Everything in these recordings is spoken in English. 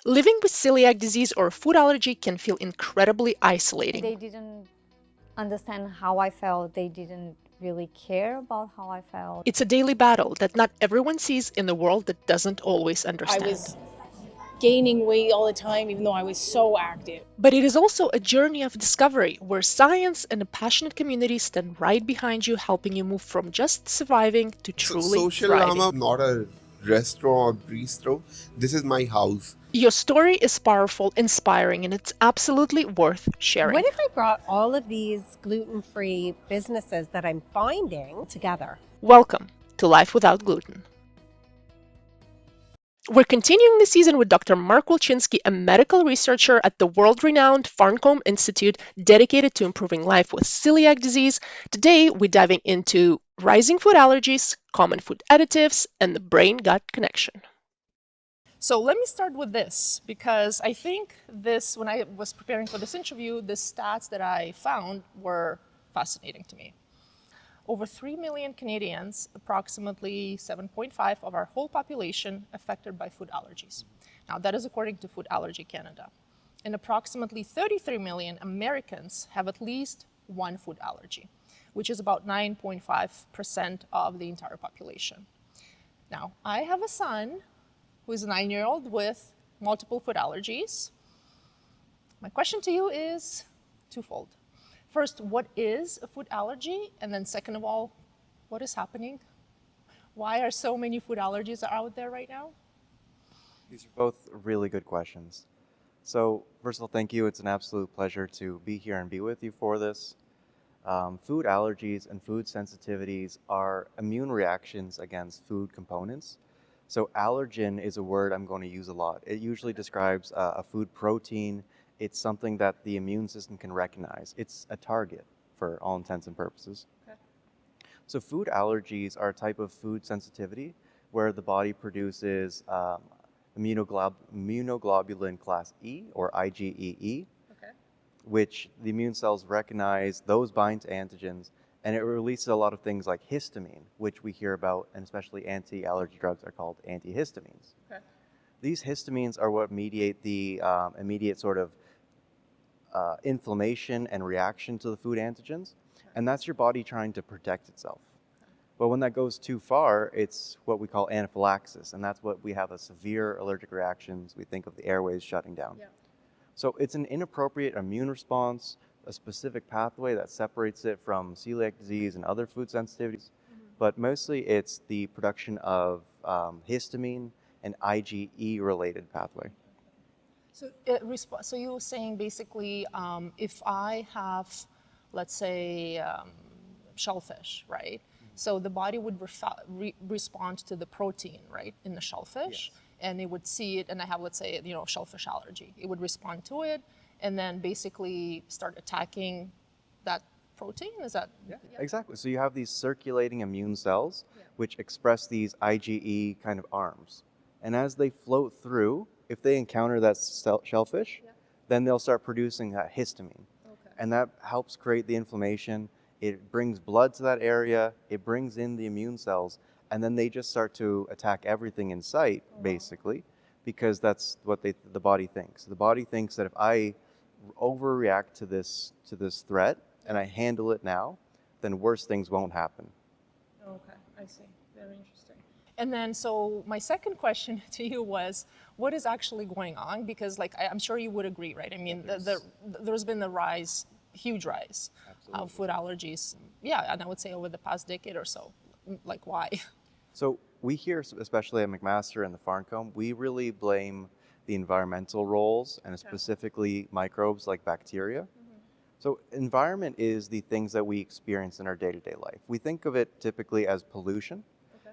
Living with celiac disease or food allergy can feel incredibly isolating. They didn't understand how I felt. They didn't really care about how I felt. It's a daily battle that not everyone sees in a world that doesn't always I understand. was gaining weight all the time, even though I was so active. But it is also a journey of discovery where science and a passionate community stand right behind you, helping you move from just surviving to truly Social thriving. Lama, not a restaurant or bistro. This is my house. Your story is powerful, inspiring, and it's absolutely worth sharing. What if I brought all of these gluten-free businesses that I'm finding together? Welcome to Life Without Gluten. We're continuing the season with Dr. Mark Wulczynski, a medical researcher at the world-renowned Farncombe Institute dedicated to improving life with celiac disease. Today, we're diving into rising food allergies, common food additives, and the brain-gut connection. So let me start with this, because I think this, when I was preparing for this interview, the stats that I found were fascinating to me. Over 3 million Canadians, approximately 7.5 of our whole population, affected by food allergies. Now, that is according to Food Allergy Canada. And approximately 33 million Americans have at least one food allergy, which is about 9.5% of the entire population. Now, I have a son who is a 9-year-old with multiple food allergies. My question to you is twofold. First, what is a food allergy? And then second of all, what is happening? Why are so many food allergies out there right now? These are both really good questions. So first of all, thank you. It's an absolute pleasure to be here and be with you for this. Food allergies and food sensitivities are immune reactions against food components. So allergen is a word I'm going to use a lot. It usually describes a food protein. It's something that the immune system can recognize. It's a target for all intents and purposes. Okay. So food allergies are a type of food sensitivity where the body produces immunoglobulin class E or IgE, Okay. which the immune cells recognize, those bind to antigens, and it releases a lot of things like histamine, which we hear about, and especially anti-allergy drugs are called antihistamines. Okay. These histamines are what mediate the immediate sort of inflammation and reaction to the food antigens, and that's your body trying to protect itself. But when that goes too far, it's what we call anaphylaxis, and that's what we have a severe allergic reactions. We think of the airways shutting down. Yeah. So it's an inappropriate immune response, a specific pathway that separates it from celiac disease and other food sensitivities. But mostly it's the production of histamine and IgE-related pathway. So you were saying basically, if I have, let's say, shellfish, right? So the body would respond to the protein, right, in the shellfish, Yes. and it would see it, and I have, let's say, shellfish allergy. It would respond to it, and then basically start attacking that protein. Is that? Yeah, exactly. So you have these circulating immune cells, which express these IgE kind of arms. And as they float through, if they encounter that shellfish, then they'll start producing that histamine. Okay. And that helps create the inflammation. It brings blood to that area, it brings in the immune cells, and then they just start to attack everything in sight, basically, because that's what the body thinks. The body thinks that if I overreact to this threat and I handle it now, then worse things won't happen. Okay, I see. Very interesting. And then, so my second question to you was, what is actually going on? Because, like, I'm sure you would agree, right? I mean, there's been the rise, huge rise of food allergies. Yeah, and I would say over the past decade or so. Like, why? So we here, especially at McMaster and the Farncombe, we really blame the environmental roles and specifically microbes like bacteria. So environment is the things that we experience in our day-to-day life. We think of it typically as pollution,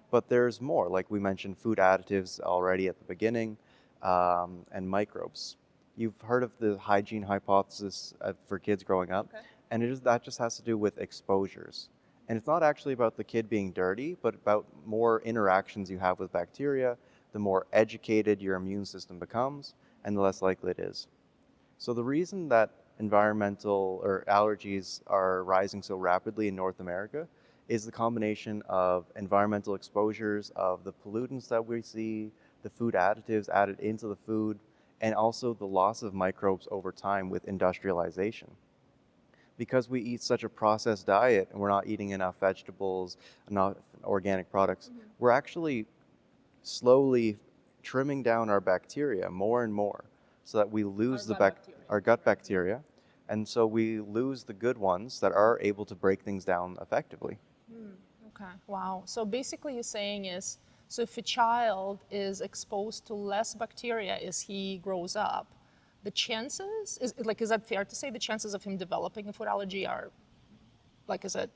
but there's more. Like we mentioned food additives already at the beginning, and microbes. You've heard of the hygiene hypothesis for kids growing up, and that just has to do with exposures. And it's not actually about the kid being dirty, but about more interactions you have with bacteria. The more educated your immune system becomes, and the less likely it is. So the reason that environmental or allergies are rising so rapidly in North America is the combination of environmental exposures of the pollutants that we see, the food additives added into the food, and also the loss of microbes over time with industrialization. Because we eat such a processed diet and we're not eating enough vegetables, enough organic products, we're actually slowly trimming down our bacteria more and more so that we lose our gut bacteria, and so we lose the good ones that are able to break things down effectively. Okay, wow. So basically you're saying is, so if a child is exposed to less bacteria as he grows up, the chances, is that fair to say the chances of him developing a food allergy are, is it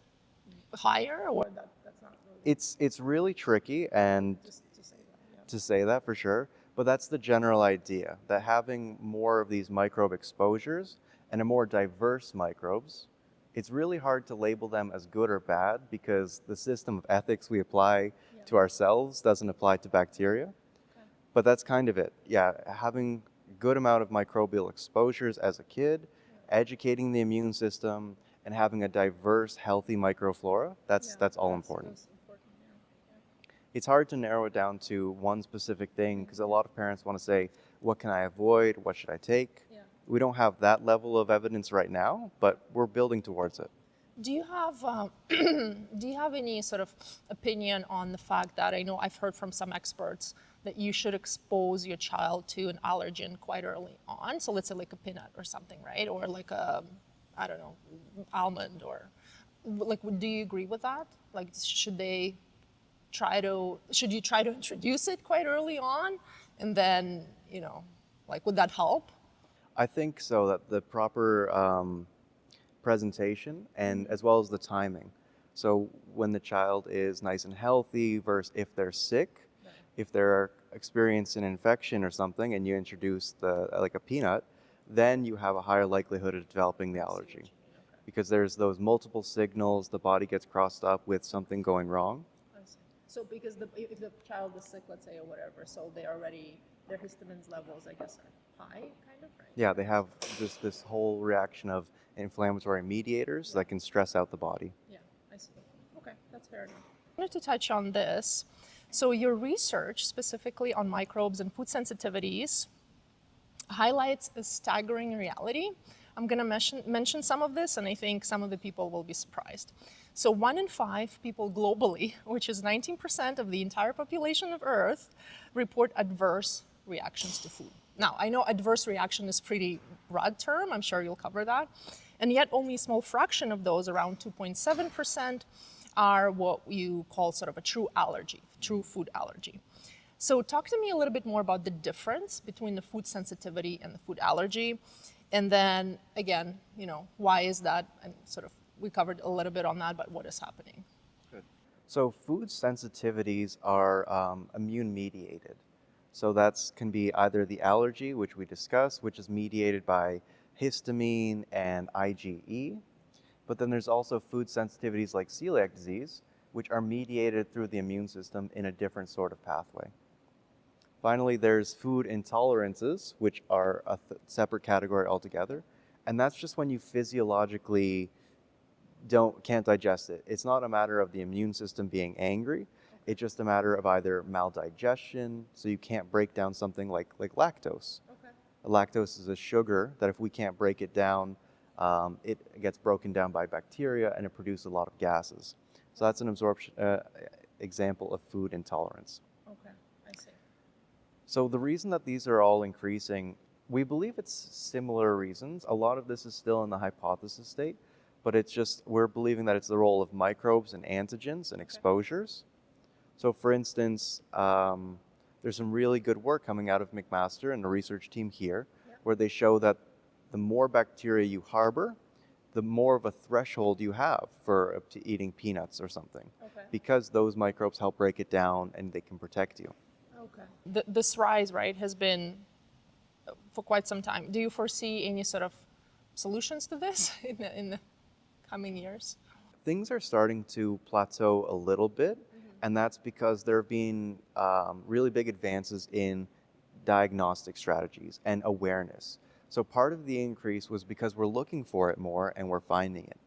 higher, or that's not really? It's really tricky and Just to say that, yeah. to say that for sure, but that's the general idea, that having more of these microbe exposures and a more diverse microbes, it's really hard to label them as good or bad because the system of ethics we apply to ourselves doesn't apply to bacteria. Okay. But that's kind of it. Yeah, having a good amount of microbial exposures as a kid, educating the immune system, and having a diverse, healthy microflora, that's all important. That's important, yeah. It's hard to narrow it down to one specific thing because a lot of parents want to say, what can I avoid? What should I take? Yeah. We don't have that level of evidence right now, but we're building towards it. Do you have do you have any sort of opinion on the fact that I know I've heard from some experts that you should expose your child to an allergen quite early on? So let's say like a peanut or something, right? Or like a, I don't know, almond, or do you agree with that? Like, should you try to introduce it quite early on, and then would that help? I think so, that the proper presentation and as well as the timing. So when the child is nice and healthy versus if they're sick, if they're experiencing an infection or something and you introduce like a peanut, then you have a higher likelihood of developing the allergy. Because there's those multiple signals, the body gets crossed up with something going wrong. I see. So because if the child is sick, let's say, or whatever, so their histamine levels, I guess, are high, kind of, right? Yeah, they have just this whole reaction of inflammatory mediators that can stress out the body. Yeah, I see. Okay, that's fair enough. I wanted to touch on this. So your research specifically on microbes and food sensitivities highlights a staggering reality. I'm going to mention some of this, and I think some of the people will be surprised. So 1 in 5 people globally, which is 19% of the entire population of Earth, report adverse reactions to food. Now, I know adverse reaction is pretty broad term. I'm sure you'll cover that. And yet only a small fraction of those, around 2.7%, are what you call sort of a true allergy, true food allergy. So talk to me a little bit more about the difference between the food sensitivity and the food allergy. And then again, why is that? And sort of, we covered a little bit on that, but what is happening? Good. So food sensitivities are immune mediated. So that can be either the allergy, which we discussed, which is mediated by histamine and IgE. But then there's also food sensitivities like celiac disease, which are mediated through the immune system in a different sort of pathway. Finally, there's food intolerances, which are a separate category altogether. And that's just when you physiologically can't digest it. It's not a matter of the immune system being angry. It's just a matter of either maldigestion, so you can't break down something like lactose. Okay. Lactose is a sugar that if we can't break it down, it gets broken down by bacteria and it produces a lot of gases. So that's an absorption example of food intolerance. Okay, I see. So the reason that these are all increasing, we believe it's similar reasons. A lot of this is still in the hypothesis state, but it's just we're believing that it's the role of microbes and antigens and exposures. So for instance, there's some really good work coming out of McMaster and the research team here, where they show that the more bacteria you harbor, the more of a threshold you have for eating peanuts or something, because those microbes help break it down and they can protect you. Okay. This rise, right, has been for quite some time. Do you foresee any sort of solutions to this in the coming years? Things are starting to plateau a little bit, and that's because there have been really big advances in diagnostic strategies and awareness. So part of the increase was because we're looking for it more and we're finding it.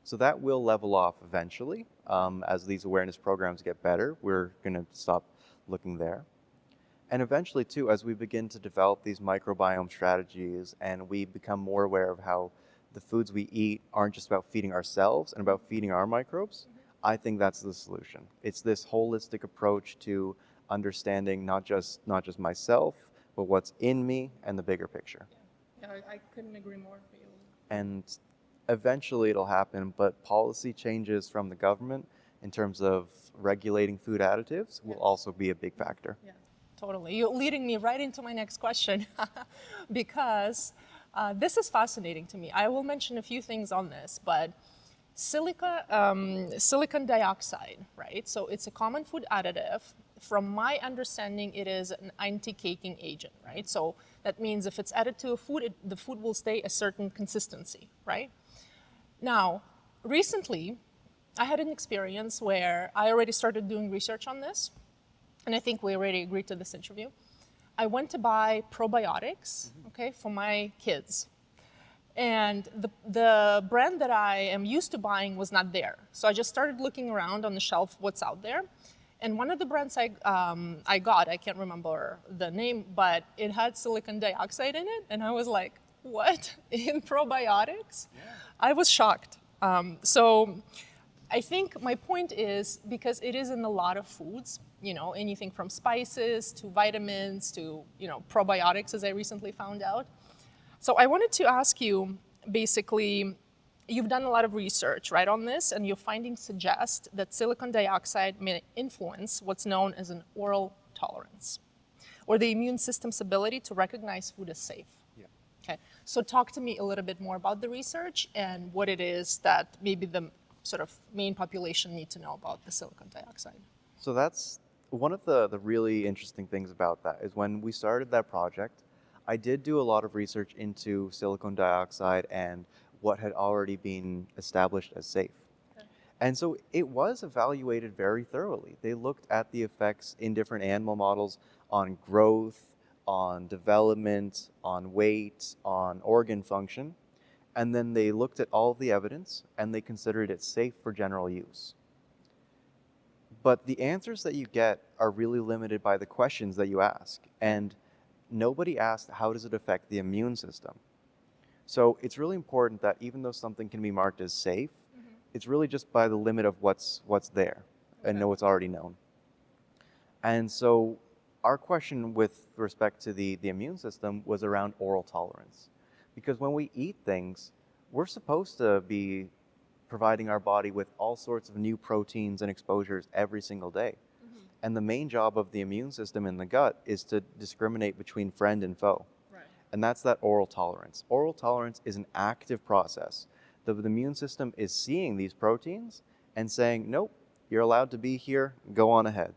So that will level off eventually. As these awareness programs get better, we're going to stop looking there. And eventually, too, as we begin to develop these microbiome strategies and we become more aware of how the foods we eat aren't just about feeding ourselves and about feeding our microbes, I think that's the solution. It's this holistic approach to understanding not just myself, but what's in me and the bigger picture. Yeah, I couldn't agree more for you. And eventually it'll happen, but policy changes from the government in terms of regulating food additives will also be a big factor. Yeah, totally. You're leading me right into my next question because this is fascinating to me. I will mention a few things on this, but silicon dioxide, right? So it's a common food additive. From my understanding, it is an anti-caking agent, right? So that means if it's added to a food, the food will stay a certain consistency, right? Now, recently, I had an experience where I already started doing research on this, and I think we already agreed to this interview. I went to buy probiotics, okay, for my kids. And the brand that I am used to buying was not there. So I just started looking around on the shelf what's out there. And one of the brands I got, I can't remember the name, but it had silicon dioxide in it. And I was like, what? In probiotics? Yeah. I was shocked. So I think my point is, because it is in a lot of foods, you know, anything from spices to vitamins to, you know, probiotics, as I recently found out. So I wanted to ask you, basically, you've done a lot of research, right, on this, and your findings suggest that silicon dioxide may influence what's known as an oral tolerance, or the immune system's ability to recognize food as safe. Yeah. Okay, so talk to me a little bit more about the research and what it is that maybe the sort of main population need to know about the silicon dioxide. So that's one of the really interesting things about that is when we started that project, I did do a lot of research into silicon dioxide and what had already been established as safe. Okay. And so it was evaluated very thoroughly. They looked at the effects in different animal models on growth, on development, on weight, on organ function, and then they looked at all of the evidence and they considered it safe for general use. But the answers that you get are really limited by the questions that you ask, and nobody asked how does it affect the immune system. So it's really important that even though something can be marked as safe, it's really just by the limit of what's there and know what's already known. And so our question with respect to the immune system was around oral tolerance. Because when we eat things, we're supposed to be providing our body with all sorts of new proteins and exposures every single day. And the main job of the immune system in the gut is to discriminate between friend and foe. And that's that oral tolerance. Oral tolerance is an active process. The immune system is seeing these proteins and saying, nope, you're allowed to be here, go on ahead.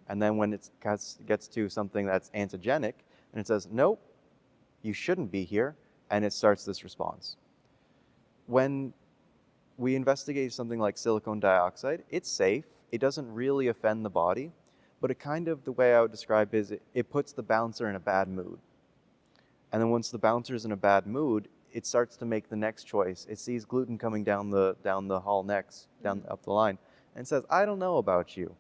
And then when it gets to something that's antigenic, and it says, nope, you shouldn't be here, and it starts this response. When we investigate something like silicon dioxide, it's safe, it doesn't really offend the body, but it kind of, the way I would describe it is it puts the bouncer in a bad mood. And then once the bouncer is in a bad mood, it starts to make the next choice. It sees gluten coming down the hall next, up the line, and says, I don't know about you.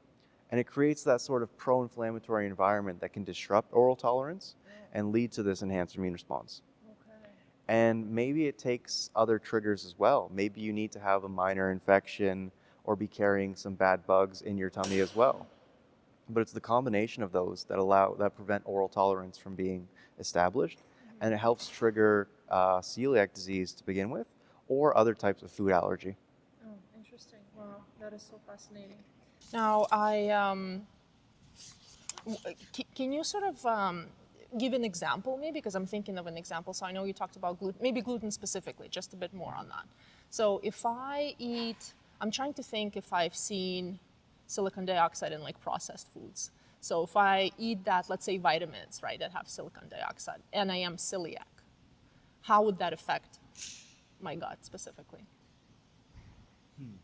And it creates that sort of pro-inflammatory environment that can disrupt oral tolerance and lead to this enhanced immune response. Okay. And maybe it takes other triggers as well. Maybe you need to have a minor infection or be carrying some bad bugs in your tummy as well. But it's the combination of those that prevent oral tolerance from being established. And it helps trigger celiac disease to begin with, or other types of food allergy. Oh, interesting. Wow, that is so fascinating. Now, can you sort of give an example, maybe? Because I'm thinking of an example. So I know you talked about gluten, maybe gluten specifically, just a bit more on that. So if I eat, I'm trying to think if I've seen silicon dioxide in like processed foods. So if I eat that, let's say vitamins, right, that have silicon dioxide, and I am celiac, how would that affect my gut specifically?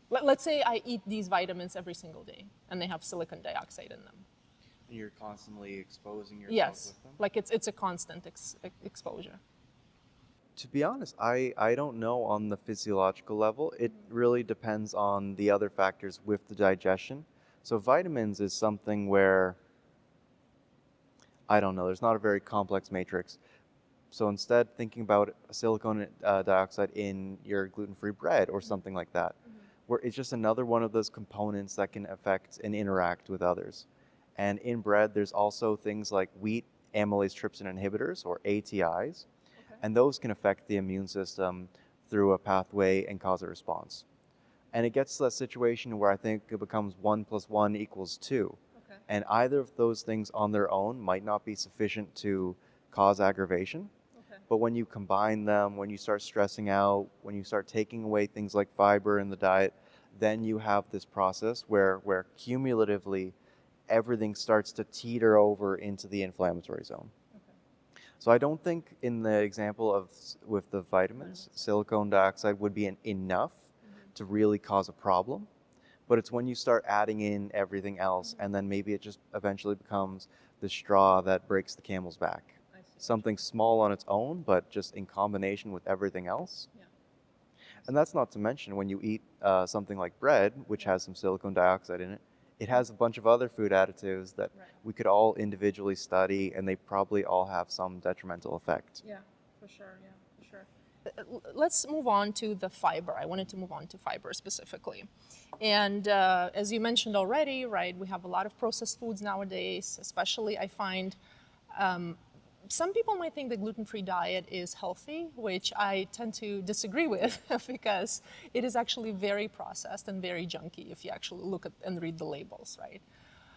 Let's say I eat these vitamins every single day, and they have silicon dioxide in them. And you're constantly exposing yourself with them? Like it's a constant exposure. To be honest, I don't know on the physiological level. It really depends on the other factors with the digestion. So vitamins is something where I don't know, there's not a very complex matrix. So instead, thinking about silicon dioxide in your gluten-free bread or something like that, where it's just another one of those components that can affect and interact with others. And in bread, there's also things like wheat amylase trypsin inhibitors, or ATIs, and those can affect the immune system through a pathway and cause a response. And it gets to that situation where I think it becomes 1 + 1 = 2. And either of those things on their own might not be sufficient to cause aggravation. But when you combine them, when you start stressing out, when you start taking away things like fiber in the diet, then you have this process where cumulatively everything starts to teeter over into the inflammatory zone. So I don't think in the example of with the vitamins, silicon dioxide would be enough to really cause a problem. But it's when you start adding in everything else, and then maybe it just eventually becomes the straw that breaks the camel's back. Something small on its own, but just in combination with everything else. And that's not to mention when you eat something like bread, which has some silicon dioxide in it, it has a bunch of other food additives that we could all individually study, and they probably all have some detrimental effect. Yeah, for sure. Let's move on to the fiber. I wanted to move on to fiber specifically. And as you mentioned already, right, we have a lot of processed foods nowadays, especially I find some people might think the gluten-free diet is healthy, which I tend to disagree with because it is actually very processed and very junky if you actually look at and read the labels, right?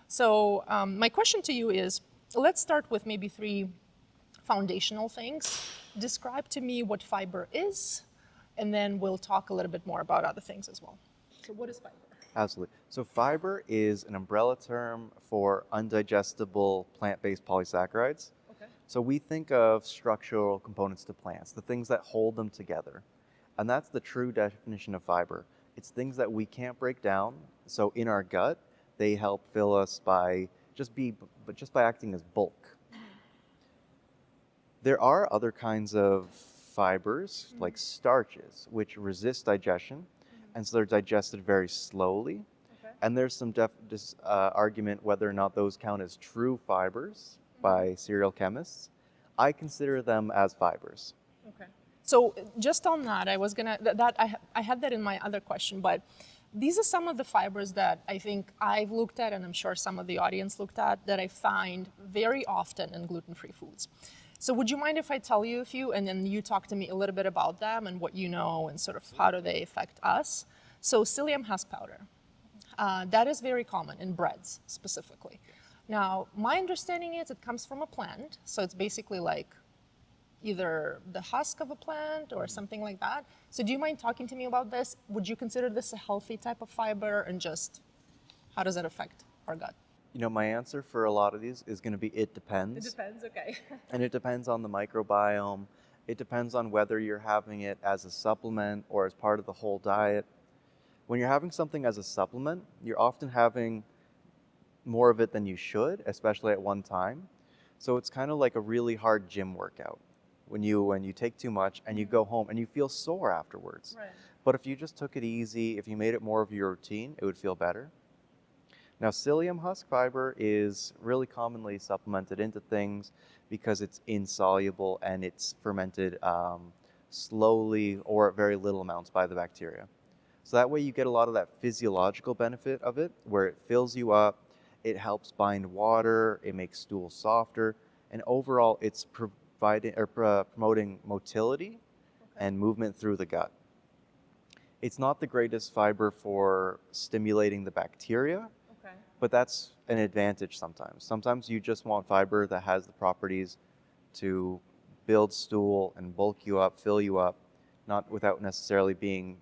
So my question to you is, let's start with maybe 3 foundational things. Describe to me what fiber is, and then we'll talk a little bit more about other things as well. So what is fiber? Absolutely. So fiber is an umbrella term for undigestible plant-based polysaccharides. So we think of structural components to plants, the things that hold them together. And that's the true definition of fiber. It's things that we can't break down. So in our gut, they help fill us by just by acting as bulk. There are other kinds of fibers, like starches, which resist digestion, and so they're digested very slowly. And there's some argument whether or not those count as true fibers by cereal chemists. I consider them as fibers. Okay. So just on that, I had that in my other question, but these are some of the fibers that I think I've looked at, and I'm sure some of the audience looked at, that I find very often in gluten-free foods. So would you mind if I tell you a few, and then you talk to me a little bit about them and what you know and sort of how do they affect us? So psyllium husk powder. That is very common in breads specifically. Now, my understanding is it comes from a plant, so it's basically like either the husk of a plant or something like that. So do you mind talking to me about this? Would you consider this a healthy type of fiber, and just how does it affect our gut? You know, my answer for a lot of these is going to be it depends. It depends, okay. And it depends on the microbiome. It depends on whether you're having it as a supplement or as part of the whole diet. When you're having something as a supplement, you're often having more of it than you should, especially at one time. So it's kind of like a really hard gym workout when you take too much and you go home and you feel sore afterwards. Right. But if you just took it easy, if you made it more of your routine, it would feel better. Now, psyllium husk fiber is really commonly supplemented into things because it's insoluble and it's fermented slowly or at very little amounts by the bacteria. So that way you get a lot of that physiological benefit of it, where it fills you up, it helps bind water, it makes stool softer, and overall it's promoting motility and movement through the gut. It's not the greatest fiber for stimulating the bacteria, but that's an advantage sometimes. Sometimes you just want fiber that has the properties to build stool and bulk you up, fill you up, not without necessarily being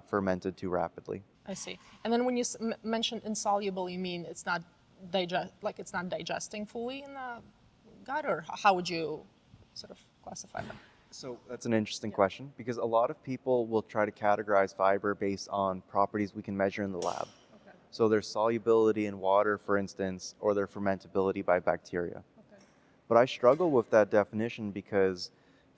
fermented too rapidly. I see. And then when you mentioned insoluble, you mean it's not digesting fully in the gut, or how would you sort of classify that? So that's an interesting question, because a lot of people will try to categorize fiber based on properties we can measure in the lab. Okay. So their solubility in water, for instance, or their fermentability by bacteria. Okay. But I struggle with that definition because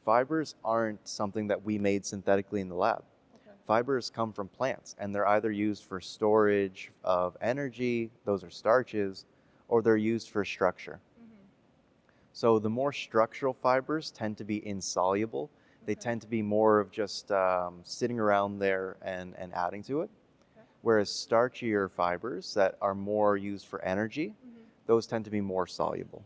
fibers aren't something that we made synthetically in the lab. Okay. Fibers come from plants, and they're either used for storage of energy, those are starches, or they're used for structure. So the more structural fibers tend to be insoluble. They tend to be more of just sitting around there and adding to it. Whereas starchier fibers that are more used for energy, those tend to be more soluble.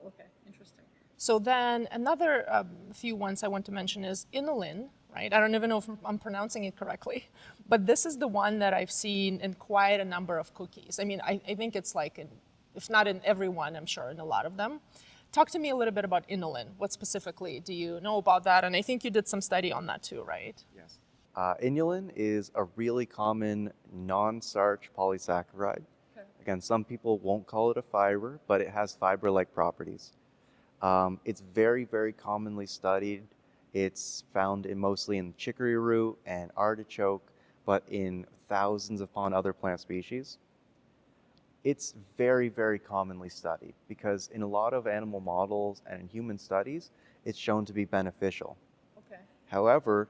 Okay, interesting. So then another few ones I want to mention is inulin, right? I don't even know if I'm pronouncing it correctly, but this is the one that I've seen in quite a number of cookies. I mean, I think it's like, if not in every one, I'm sure in a lot of them. Talk to me a little bit about inulin. What specifically do you know about that? And I think you did some study on that too, right? Yes. Inulin is a really common non-starch polysaccharide. Okay. Again, some people won't call it a fiber, but it has fiber-like properties. It's very, very commonly studied. It's found mostly in chicory root and artichoke, but in thousands upon other plant species. It's very, very commonly studied because in a lot of animal models and in human studies, it's shown to be beneficial. Okay. However,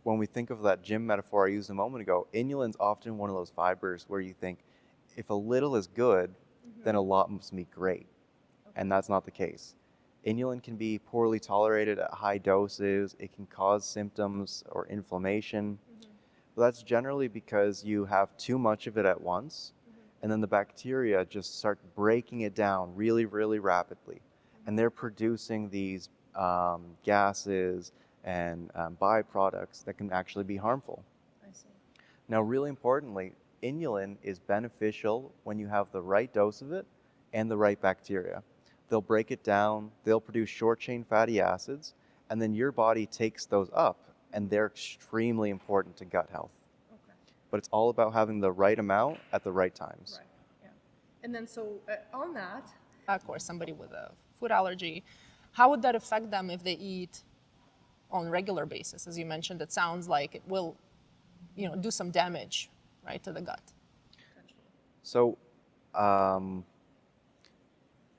when we think of that gym metaphor I used a moment ago, inulin's often one of those fibers where you think, if a little is good, then a lot must be great. And that's not the case. Inulin can be poorly tolerated at high doses. It can cause symptoms or inflammation. But that's generally because you have too much of it at once, and then the bacteria just start breaking it down really, really rapidly. And they're producing these gases and byproducts that can actually be harmful. I see. Now, really importantly, inulin is beneficial when you have the right dose of it and the right bacteria. They'll break it down, they'll produce short-chain fatty acids, and then your body takes those up, and they're extremely important to gut health. Okay. But it's all about having the right amount at the right times. Right. Yeah. And then so on that, of course, somebody with a food allergy, how would that affect them if they eat on a regular basis? As you mentioned, it sounds like it will, do some damage, right, to the gut. So,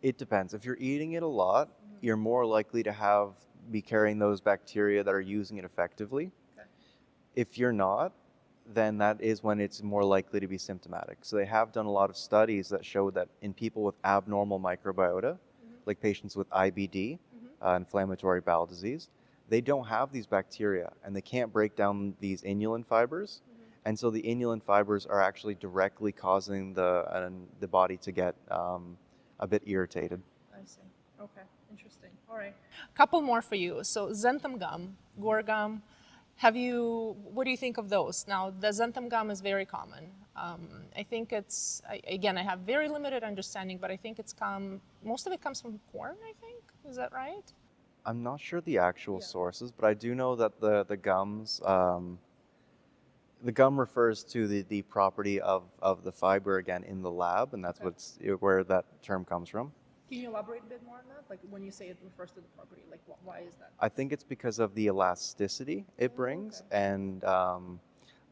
it depends. If you're eating it a lot, you're more likely to be carrying those bacteria that are using it effectively. Okay. If you're not, then that is when it's more likely to be symptomatic. So they have done a lot of studies that show that in people with abnormal microbiota, like patients with IBD, inflammatory bowel disease, they don't have these bacteria and they can't break down these inulin fibers. And so the inulin fibers are actually directly causing the body to get a bit irritated. I see. Okay, interesting. All right. A couple more for you. So xanthan gum, guar gum. What do you think of those? Now, the xanthan gum is very common. I think I have very limited understanding, but I think most of it comes from corn, I think. Is that right? I'm not sure the actual sources, but I do know that the gums, the gum refers to the property of the fiber again in the lab, and that's where that term comes from. Can you elaborate a bit more on that? Like when you say it refers to the property, like why is that? I think it's because of the elasticity it brings and the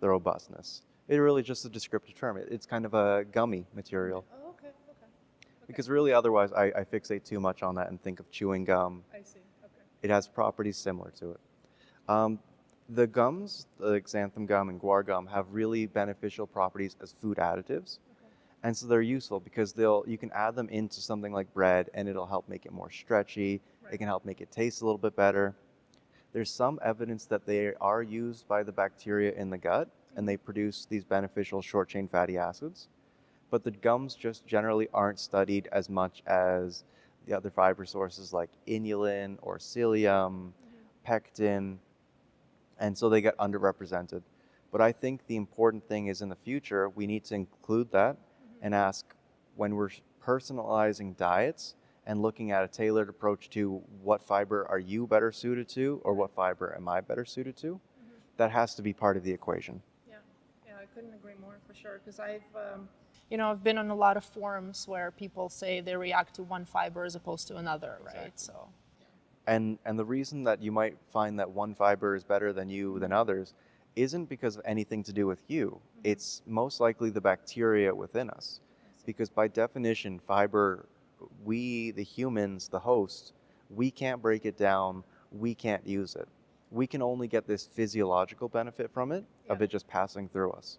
robustness. It's really just a descriptive term. It's kind of a gummy material. Oh, okay. Because really otherwise I fixate too much on that and think of chewing gum. I see. Okay. It has properties similar to it. The gums, like xanthan gum and guar gum, have really beneficial properties as food additives. And so they're useful because you can add them into something like bread and it'll help make it more stretchy. Right. It can help make it taste a little bit better. There's some evidence that they are used by the bacteria in the gut and they produce these beneficial short-chain fatty acids. But the gums just generally aren't studied as much as the other fiber sources like inulin or psyllium, pectin, and so they get underrepresented. But I think the important thing is in the future, we need to include that and ask when we're personalizing diets and looking at a tailored approach to what fiber are you better suited to or what fiber am I better suited to, that has to be part of the equation. Yeah, I couldn't agree more for sure because I've been on a lot of forums where people say they react to one fiber as opposed to another, right? Exactly. So. And the reason that you might find that one fiber is better than others isn't because of anything to do with you. It's most likely the bacteria within us. Because by definition, fiber, we, the humans, the host, we can't break it down, we can't use it. We can only get this physiological benefit from it, of it just passing through us.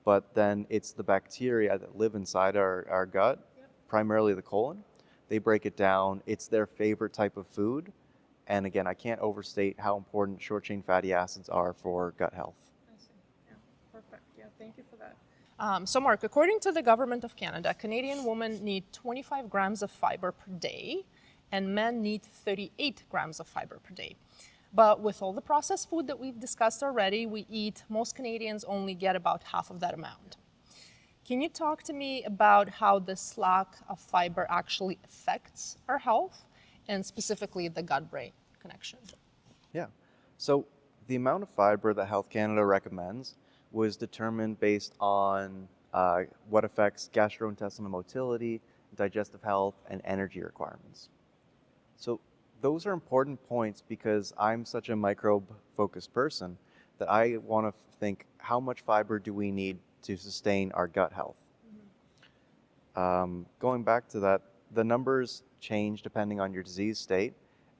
But then it's the bacteria that live inside our gut, primarily the colon, They break it down. It's their favorite type of food. And again, I can't overstate how important short chain fatty acids are for gut health. I see. Yeah, perfect. Yeah, thank you for that. So Mark, according to the government of Canada, Canadian women need 25 grams of fiber per day, and men need 38 grams of fiber per day. But with all the processed food that we've discussed already, most Canadians only get about half of that amount. Can you talk to me about how this lack of fiber actually affects our health, and specifically the gut-brain connection? Yeah. So the amount of fiber that Health Canada recommends was determined based on what affects gastrointestinal motility, digestive health, and energy requirements. So those are important points because I'm such a microbe-focused person that I want to think, how much fiber do we need to sustain our gut health? Going back to that, the numbers change depending on your disease state,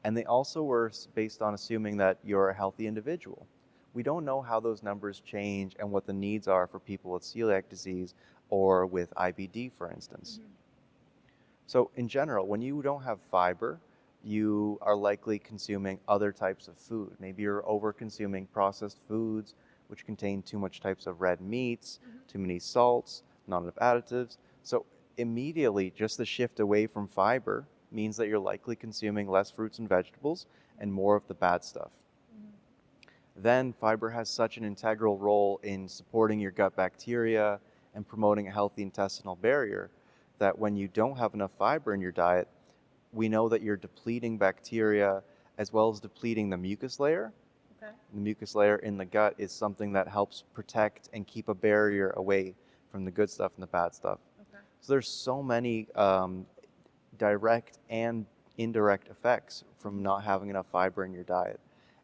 and they also were based on assuming that you're a healthy individual. We don't know how those numbers change and what the needs are for people with celiac disease or with IBD, for instance. So in general, when you don't have fiber, you are likely consuming other types of food. Maybe you're over-consuming processed foods, which contain too much types of red meats, too many salts, not enough additives. So immediately, just the shift away from fiber means that you're likely consuming less fruits and vegetables and more of the bad stuff. Then fiber has such an integral role in supporting your gut bacteria and promoting a healthy intestinal barrier that when you don't have enough fiber in your diet, we know that you're depleting bacteria as well as depleting the mucus layer. Okay. The mucus layer in the gut is something that helps protect and keep a barrier away from the good stuff and the bad stuff. Okay. So there's so many direct and indirect effects from not having enough fiber in your diet.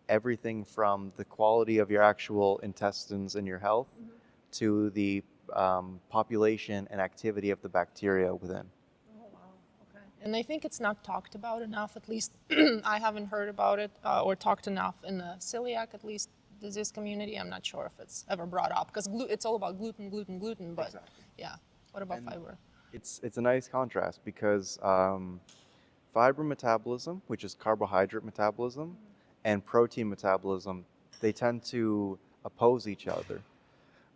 Everything from the quality of your actual intestines and your health to the population and activity of the bacteria within. Oh, wow. Okay. And I think it's not talked about enough, at least I haven't heard about it or talked enough in the celiac, at least disease community. I'm not sure if it's ever brought up because it's all about gluten, but Exactly. Yeah. What about And fiber? It's a nice contrast because fiber metabolism, which is carbohydrate metabolism, and protein metabolism, they tend to oppose each other.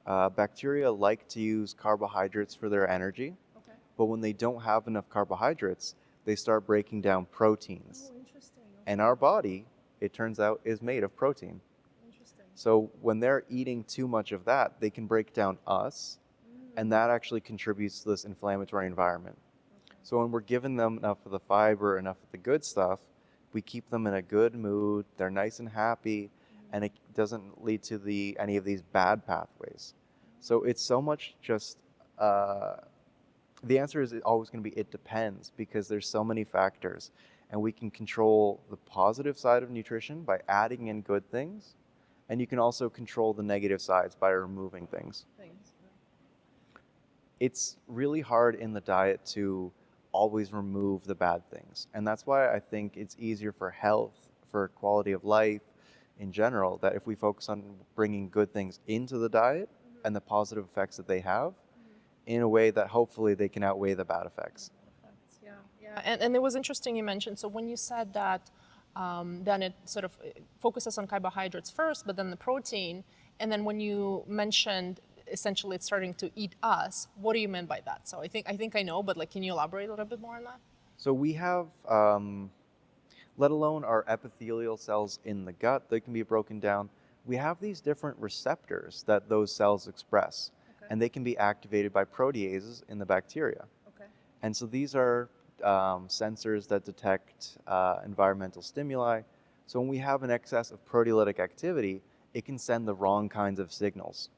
Bacteria like to use carbohydrates for their energy, Okay. but when they don't have enough carbohydrates, they start breaking down proteins. Oh, interesting. Okay. And our body, it turns out, is made of protein. Interesting. So when they're eating too much of that, they can break down us, and that actually contributes to this inflammatory environment. Okay. So when we're giving them enough of the fiber, enough of the good stuff, we keep them in a good mood, they're nice and happy, and it doesn't lead to any of these bad pathways. So it's so much just, the answer is always going to be it depends, because there's so many factors, and we can control the positive side of nutrition by adding in good things, and you can also control the negative sides by removing things. Thanks. It's really hard in the diet to always remove the bad things. And that's why I think it's easier for health, for quality of life in general, that if we focus on bringing good things into the diet and the positive effects that they have, in a way that hopefully they can outweigh the bad effects. Yeah, yeah. And it was interesting you mentioned, so when you said that, then it sort of focuses on carbohydrates first, but then the protein, and then when you mentioned essentially it's starting to eat us, what do you mean by that? So I think I know, but like, can you elaborate a little bit more on that? So we have, let alone our epithelial cells in the gut, they can be broken down. We have these different receptors that those cells express, and they can be activated by proteases in the bacteria. Okay. And so these are sensors that detect environmental stimuli. So when we have an excess of proteolytic activity, it can send the wrong kinds of signals.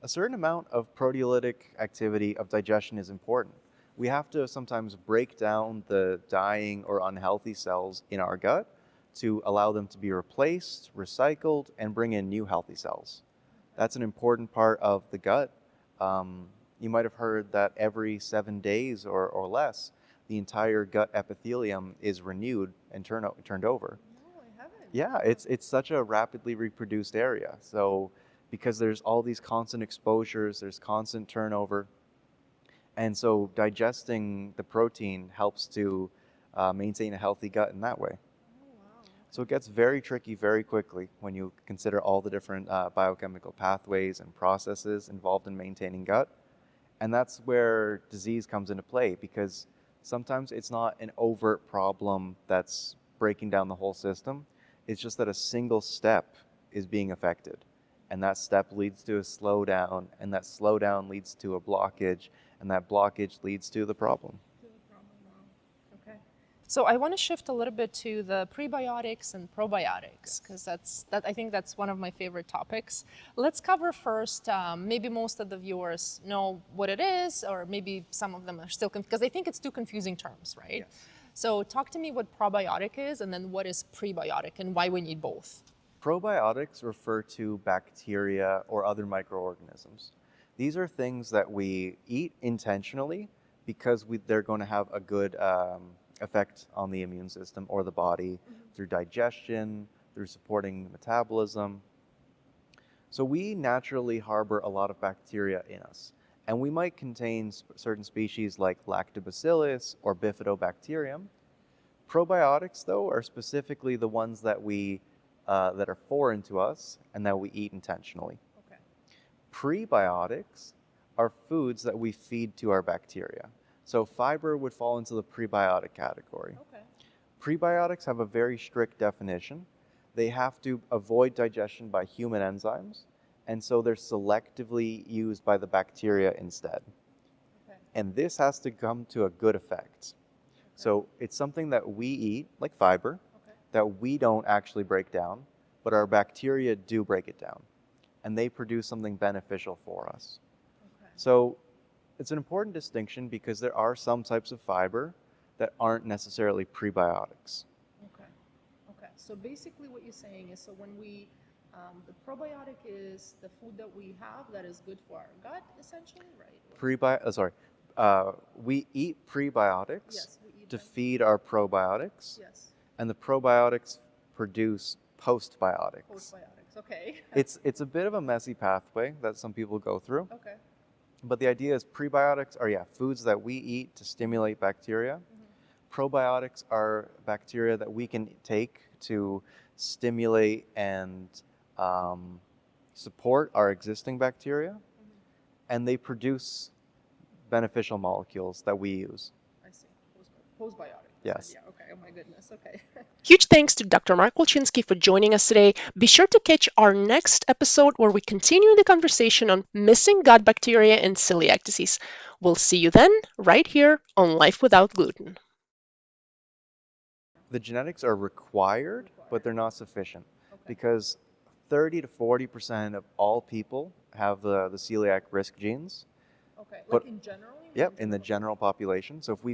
A certain amount of proteolytic activity of digestion is important. We have to sometimes break down the dying or unhealthy cells in our gut to allow them to be replaced, recycled, and bring in new healthy cells. That's an important part of the gut. You might have heard that every 7 days or less, the entire gut epithelium is renewed and turned over. No, I haven't. Yeah, it's such a rapidly reproduced area. So because there's all these constant exposures, there's constant turnover, And so digesting the protein helps to maintain a healthy gut in that way. So it gets very tricky very quickly when you consider all the different biochemical pathways and processes involved in maintaining gut. And that's where disease comes into play, because sometimes it's not an overt problem that's breaking down the whole system. It's just that a single step is being affected. And that step leads to a slowdown, and that slowdown leads to a blockage, and that blockage leads to the problem. Okay. So I want to shift a little bit to the prebiotics and probiotics, because I think that's one of my favorite topics. Let's cover first, maybe most of the viewers know what it is, or maybe some of them are still confused, because I think it's two confusing terms, right? Yes. So talk to me what probiotic is, and then what is prebiotic, and why we need both. Probiotics refer to bacteria or other microorganisms. These are things that we eat intentionally because they're going to have a good effect on the immune system or the body through digestion, through supporting metabolism. So we naturally harbor a lot of bacteria in us, and we might contain certain species like lactobacillus or bifidobacterium. Probiotics, though, are specifically the ones that that are foreign to us and that we eat intentionally. Okay. Prebiotics are foods that we feed to our bacteria. So fiber would fall into the prebiotic category. Okay. Prebiotics have a very strict definition. They have to avoid digestion by human enzymes, and so they're selectively used by the bacteria instead. Okay. And this has to come to a good effect. So it's something that we eat, like fiber, that we don't actually break down, but our bacteria do break it down, and they produce something beneficial for us. Okay. So it's an important distinction, because there are some types of fiber that aren't necessarily prebiotics. Okay. Okay. So basically, what you're saying is, so when the probiotic is the food that we have that is good for our gut, essentially, right? We eat prebiotics Yes, we eat to them. feed our probiotics, Yes. and the probiotics produce postbiotics. Postbiotics. Okay. It's a bit of a messy pathway that some people go through. Okay. But the idea is prebiotics are, foods that we eat to stimulate bacteria. Probiotics are bacteria that we can take to stimulate and support our existing bacteria, and they produce beneficial molecules that we use. I see. Postbiotic. Yes. Yeah. Okay. Oh my goodness. Okay. Huge thanks to Dr. Mark Wulczynski for joining us today. Be sure to catch our next episode where we continue the conversation on missing gut bacteria and celiac disease. We'll see you then, right here on Life Without Gluten. The genetics are required, but they're not sufficient, because 30 to 40% of all people have the celiac risk genes. Okay. But- Like in general? Yep, in the general population. So if we